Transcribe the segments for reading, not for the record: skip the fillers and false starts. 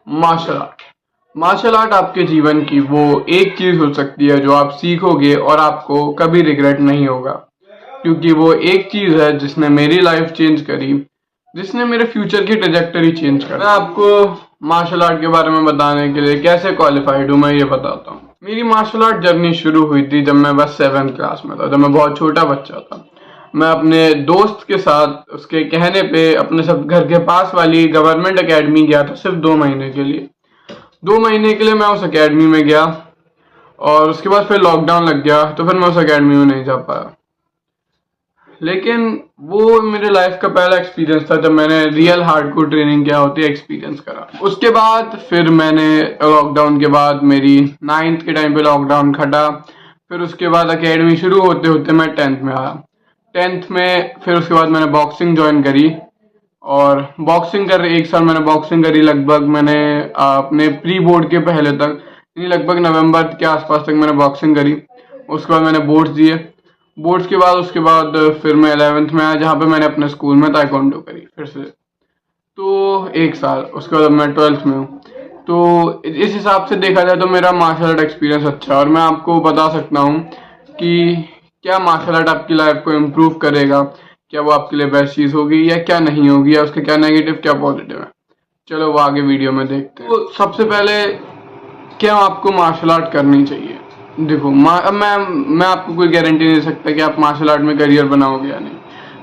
Martial art. Martial art आपके जीवन की वो एक चीज हो सकती है जो आप सीखोगे और आपको कभी रिग्रेट नहीं होगा, क्योंकि वो एक चीज है जिसने मेरी लाइफ चेंज करी, जिसने मेरे फ्यूचर की ट्रेजेक्टरी चेंज करी। मैं आपको मार्शल आर्ट के बारे में बताने के लिए कैसे क्वालिफाइड हूँ मैं ये बताता हूँ। मेरी मार्शल आर्ट जर्नी शुरू हुई थी जब मैं बस 7th क्लास में था, जब मैं बहुत छोटा बच्चा था। मैं अपने दोस्त के साथ उसके कहने पे अपने सब घर के पास वाली गवर्नमेंट एकेडमी गया था, सिर्फ 2 महीने के लिए। 2 महीने के लिए मैं उस एकेडमी में गया और उसके बाद फिर लॉकडाउन लग गया, तो फिर मैं उस एकेडमी में नहीं जा पाया। लेकिन वो मेरे लाइफ का पहला एक्सपीरियंस था जब मैंने रियल हार्डकोर ट्रेनिंग क्या होती है एक्सपीरियंस करा। उसके बाद फिर मैंने लॉकडाउन के बाद मेरी 9th के टाइम पे लॉकडाउन खटा। फिर उसके बाद एकेडमी शुरू होते होते मैं 10th में आया। 10th में फिर उसके बाद मैंने बॉक्सिंग ज्वाइन करी और बॉक्सिंग कर 1 साल मैंने बॉक्सिंग करी। लगभग मैंने अपने प्री बोर्ड के पहले तक, यानी लगभग नवंबर के आसपास तक मैंने बॉक्सिंग करी। उसके बाद मैंने बोर्ड्स दिए। बोर्ड्स के बाद उसके बाद फिर मैं 11th में आया, जहाँ पे मैंने अपने स्कूल में ताइक्वांडो करी फिर से, तो 1 साल। उसके बाद अब मैं 12th में हूँ। तो इस हिसाब से देखा जाए तो मेरा मार्शल आर्ट एक्सपीरियंस अच्छा है और मैं आपको बता सकता हूँ कि क्या मार्शल आर्ट आपकी लाइफ को इम्प्रूव करेगा, क्या वो आपके लिए बेस्ट चीज़ होगी या क्या नहीं होगी, या उसके क्या नेगेटिव क्या पॉजिटिव है। चलो वो आगे वीडियो में देखते हैं। तो सबसे पहले क्या आपको मार्शल आर्ट करनी चाहिए। देखो अब मैं आपको कोई गारंटी नहीं दे सकता कि आप मार्शल आर्ट में करियर बनाओगे या नहीं।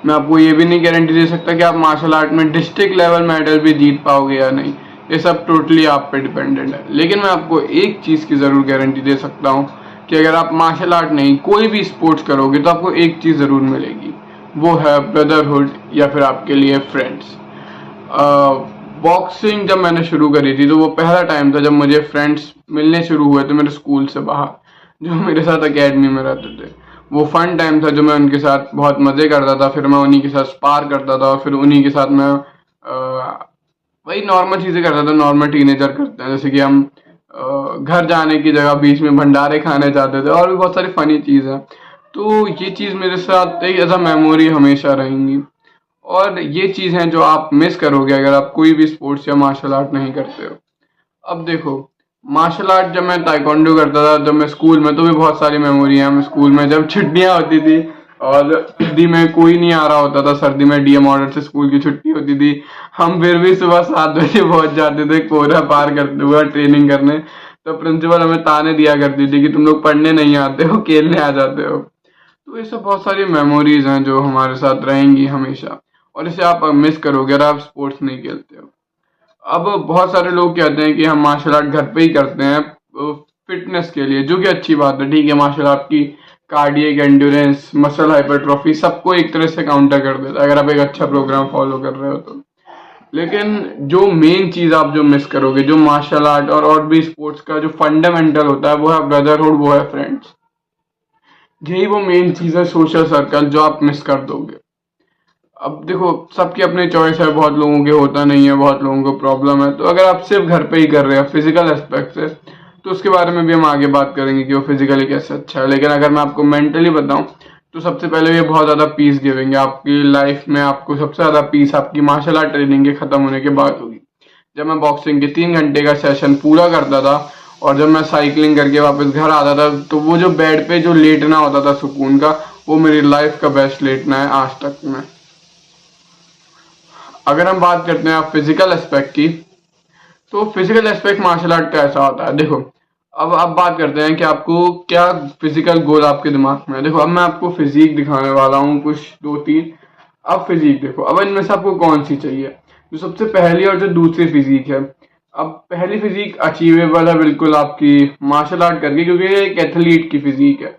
मैं आपको ये भी नहीं गारंटी दे सकता कि आप मार्शल आर्ट में डिस्ट्रिक्ट लेवल मेडल भी जीत पाओगे या नहीं। ये सब टोटली आप पे डिपेंडेंट है। लेकिन मैं आपको एक चीज़ की ज़रूर गारंटी दे सकता हूँ कि अगर आप मार्शल आर्ट नहीं कोई भी स्पोर्ट्स करोगे तो आपको एक चीज़ ज़रूर मिलेगी, वो है ब्रदरहुड या फिर आपके लिए फ्रेंड्स। बॉक्सिंग जब मैंने शुरू करी थी तो वो पहला टाइम था जब मुझे फ्रेंड्स मिलने शुरू हुए थे मेरे स्कूल से बाहर, जो मेरे साथ एकेडमी में रहते थे। वो फन टाइम था जो मैं उनके साथ बहुत मज़े करता था। फिर मैं उन्हीं के साथ स्पार करता था और फिर उन्हीं के साथ मैं वही नॉर्मल चीज़ें करता था, नॉर्मल टीनेजर करते हैं, जैसे कि हम घर जाने की जगह बीच में भंडारे खाने जाते थे और भी बहुत सारी फनी चीज़ है। तो ये चीज़ मेरे साथ एक ऐसा मेमोरी हमेशा रहेंगी और ये चीज़ हैं जो आप मिस करोगे अगर आप कोई भी स्पोर्ट्स या मार्शल आर्ट नहीं करते हो। अब देखो मार्शल आर्ट जब मैं ताइक्वांडो करता था जब मैं स्कूल में, तो भी बहुत सारी मेमोरी हैं। मैं स्कूल में जब छुट्टियां होती थी और सर्दी में कोई नहीं आ रहा होता था, सर्दी में डीएम ऑर्डर से स्कूल की छुट्टी होती थी, हम फिर भी सुबह 7 बजे पहुंच जाते थे कोहरा पार करते हुए ट्रेनिंग करने। तो प्रिंसिपल हमें ताने दिया करती थी कि तुम लोग पढ़ने नहीं आते हो, खेलने आ जाते हो। तो ये सब बहुत सारी मेमोरीज हैं जो हमारे साथ रहेंगी हमेशा और इसे आप मिस करोगे अगर आप स्पोर्ट्स नहीं खेलते हो। अब बहुत सारे लोग कहते हैं कि हम मार्शल आर्ट घर पे ही करते हैं फिटनेस के लिए, जो कि अच्छी बात है। ठीक है, मार्शल आर्ट की कार्डियक एंड्योरेंस, मसल हाइपरट्रॉफी सबको एक तरह से काउंटर कर देता है अगर आप एक अच्छा प्रोग्राम फॉलो कर रहे हो तो। लेकिन जो मेन चीज आप जो मिस करोगे, जो मार्शल आर्ट और भी स्पोर्ट्स का जो फंडामेंटल होता है, वो है ब्रदरहुड, वो है फ्रेंड्स। यही वो मेन चीज है, सोशल सर्कल, जो आप मिस कर दोगे। अब देखो सबकी अपनी चॉइस है, बहुत लोगों के होता नहीं है, बहुत लोगों को प्रॉब्लम है। तो अगर आप सिर्फ घर पे ही कर रहे हो फिजिकल एस्पेक्ट से, तो उसके बारे में भी हम आगे बात करेंगे कि वो फिजिकली कैसे अच्छा है। लेकिन अगर मैं आपको मेंटली बताऊं तो सबसे पहले ये बहुत ज़्यादा पीस गिविंग है आपकी लाइफ में। आपको सबसे ज़्यादा पीस आपकी मार्शल आर्ट ट्रेनिंग के ख़त्म होने के बाद होगी। जब मैं बॉक्सिंग के 3 घंटे का सेशन पूरा करता था और जब मैं साइकिलिंग करके वापस घर आता था, तो वो जो बेड पे जो लेटना होता था सुकून का, वो मेरी लाइफ का बेस्ट लेटना है आज तक में। अगर हम बात करते हैं फिजिकल एस्पेक्ट की, तो फिजिकल एस्पेक्ट मार्शल आर्ट का ऐसा होता है। देखो अब बात करते हैं कि आपको क्या फिजिकल गोल आपके दिमाग में है। देखो अब मैं आपको फिजिक दिखाने वाला हूँ कुछ 2-3। अब फिजिक देखो, अब इनमें से आपको कौन सी चाहिए, जो सबसे पहली और जो दूसरी फिजिक है। अब पहली फिजिक अचीवेबल है बिल्कुल आपकी मार्शल आर्ट करके, क्योंकि ये एक एथलीट की फिजिक है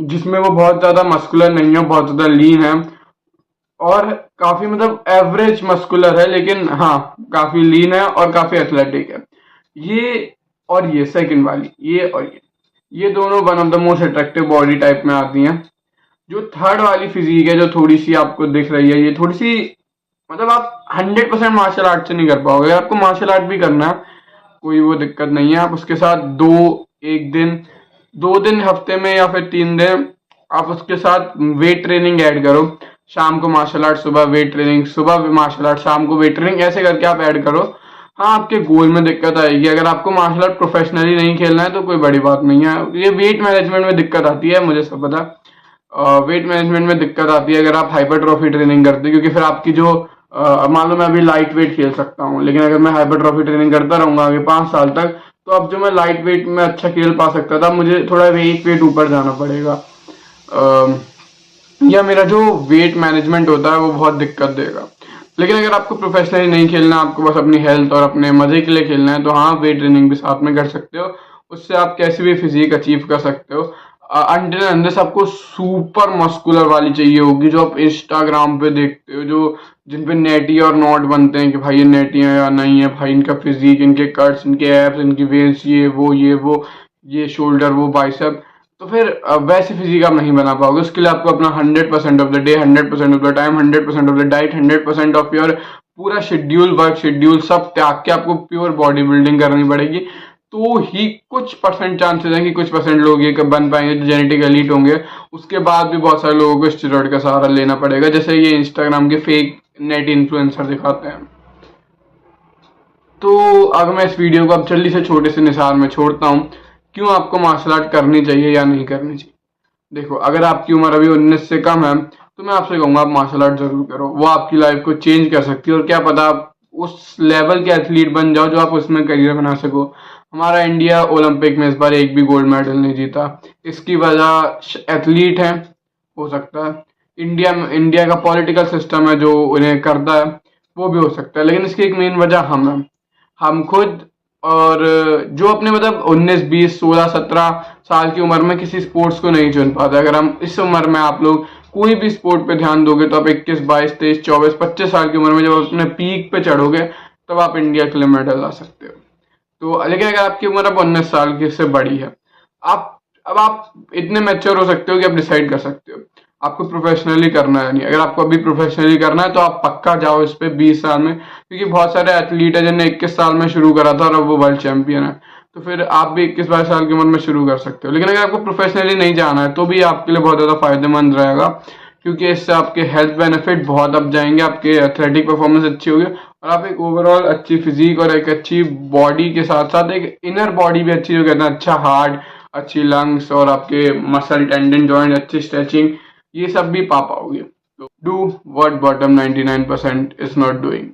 जिसमें वो बहुत ज्यादा मस्कुलर नहीं है, बहुत ज्यादा लीन है और काफी मतलब एवरेज मस्कुलर है, लेकिन हाँ काफी लीन है और काफी एथलेटिक है। ये और ये सेकंड वाली, ये और ये दोनों one of the most attractive body type में आती हैं। जो थर्ड वाली फिजिक है जो थोड़ी सी आपको दिख रही है, ये थोड़ी सी मतलब आप 100% मार्शल आर्ट से नहीं कर पाओगे। आपको मार्शल आर्ट भी करना है, कोई वो दिक्कत नहीं है। आप उसके साथ एक दिन 2 दिन हफ्ते में या फिर 3 दिन आप उसके साथ वेट ट्रेनिंग ऐड करो। शाम को मार्शल आर्ट, सुबह वेट ट्रेनिंग, सुबह मार्शल आर्ट, शाम को वेट ट्रेनिंग, ऐसे करके आप ऐड करो। हाँ, आपके गोल में दिक्कत आएगी। अगर आपको मार्शल आर्ट प्रोफेशनली नहीं खेलना है तो कोई बड़ी बात नहीं है। ये वेट मैनेजमेंट में दिक्कत आती है, मुझे सब पता। वेट मैनेजमेंट में दिक्कत आती है अगर आप हाइपरट्रॉफी ट्रेनिंग करते हो, क्योंकि फिर आपकी जो मान लो मैं अभी लाइट वेट खेल सकता हूँ, लेकिन अगर मैं हाइपरट्रॉफी ट्रेनिंग करता रहूंगा आगे 5 साल तक, तो अब जो मैं लाइट वेट में अच्छा खेल पा सकता था, मुझे थोड़ा एक वेट ऊपर जाना पड़ेगा। या मेरा जो वेट मैनेजमेंट होता है वो बहुत दिक्कत देगा। लेकिन अगर आपको प्रोफेशनली नहीं खेलना, आपको बस अपनी हेल्थ और अपने मजे के लिए खेलना है, तो हाँ, वेट ट्रेनिंग भी साथ में कर सकते हो। उससे आप कैसी भी फिजिक अचीव कर सकते हो। अंटिल अनलेस आपको सुपर मस्कुलर वाली चाहिए होगी, जो आप इंस्टाग्राम पे देखते हो, जो जिन पे नेटी और नॉट बनते हैं कि भाई ये नेटी है या नहीं है, भाई इनका फिजिक, इनके कट्स, इनके एब्स, इनकी वेन्स, ये वो ये शोल्डर, वो बाइसेप। तो फिर वैसे फिजिक आप नहीं बना पाओगे। उसके लिए आपको अपना 100% of the day, 100% of the time, 100% of the diet, 100% of your पूरा शेड्यूल, वर्क शेड्यूल सब त्याग के आपको प्योर बॉडी बिल्डिंग करनी पड़ेगी। तो ही कुछ परसेंट चांसेस हैं कि कुछ परसेंट लोग ये बन पाएंगे जो जेनेटिक एलीट होंगे। उसके बाद भी बहुत सारे लोगों को स्टेरॉइड का सहारा लेना पड़ेगा, जैसे ये इंस्टाग्राम के फेक नेट इन्फ्लुएंसर दिखाते हैं। तो अगर मैं इस वीडियो को अब जल्दी से छोटे से निसार में छोड़ता हूँ, क्यों आपको मार्शल आर्ट करनी चाहिए या नहीं करनी चाहिए। देखो, अगर आपकी उम्र अभी 19 से कम है तो मैं आपसे कहूंगा आप मार्शल आर्ट जरूर करो। वो आपकी लाइफ को चेंज कर सकती है, और क्या पता आप उस लेवल के एथलीट बन जाओ जो आप उसमें करियर बना सको। हमारा इंडिया ओलंपिक में इस बार एक भी गोल्ड मेडल नहीं जीता। इसकी वजह एथलीट है, हो सकता है। इंडिया का पॉलिटिकल सिस्टम है जो उन्हें करता है, वो भी हो सकता है। लेकिन इसकी एक मेन वजह हम खुद। और जो अपने मतलब 19, 20, 16, 17 साल की उम्र में किसी स्पोर्ट्स को नहीं चुन पाते, अगर हम इस उम्र में आप लोग कोई भी स्पोर्ट पे ध्यान दोगे तो आप 21, 22, 23, 24, 25 साल की उम्र में जब आप अपने पीक पे चढ़ोगे, तब आप इंडिया के लिए मेडल ला सकते हो। तो लेकिन अगर आपकी उम्र अब 19 साल की से बड़ी है, आप अब आप इतने मैच्योर हो सकते हो कि आप डिसाइड कर सकते हो आपको प्रोफेशनली करना है नहीं। अगर आपको अभी प्रोफेशनली करना है तो आप पक्का जाओ इस पे 20 साल में, क्योंकि बहुत सारे एथलीट है जिन्होंने 21 साल में शुरू करा था और अब वो वर्ल्ड चैंपियन है। तो फिर आप भी 21-22 साल की उम्र में शुरू कर सकते हो। लेकिन अगर आपको प्रोफेशनली नहीं जाना है तो भी आपके लिए बहुत ज़्यादा फायदेमंद रहेगा, क्योंकि इससे आपके हेल्थ बेनिफिट बहुत अप जाएंगे, आपके एथलेटिक परफॉर्मेंस अच्छी होगी, और आप एक ओवरऑल अच्छी फिजिक और एक अच्छी बॉडी के साथ साथ एक इनर बॉडी भी अच्छी, जो कहते हैं अच्छा हार्ट, अच्छी लंग्स, और आपके मसल, टेंडन, जॉइंट, अच्छी स्ट्रेचिंग, ये सब भी पा पाओगे। तो do what bottom 99% is not doing.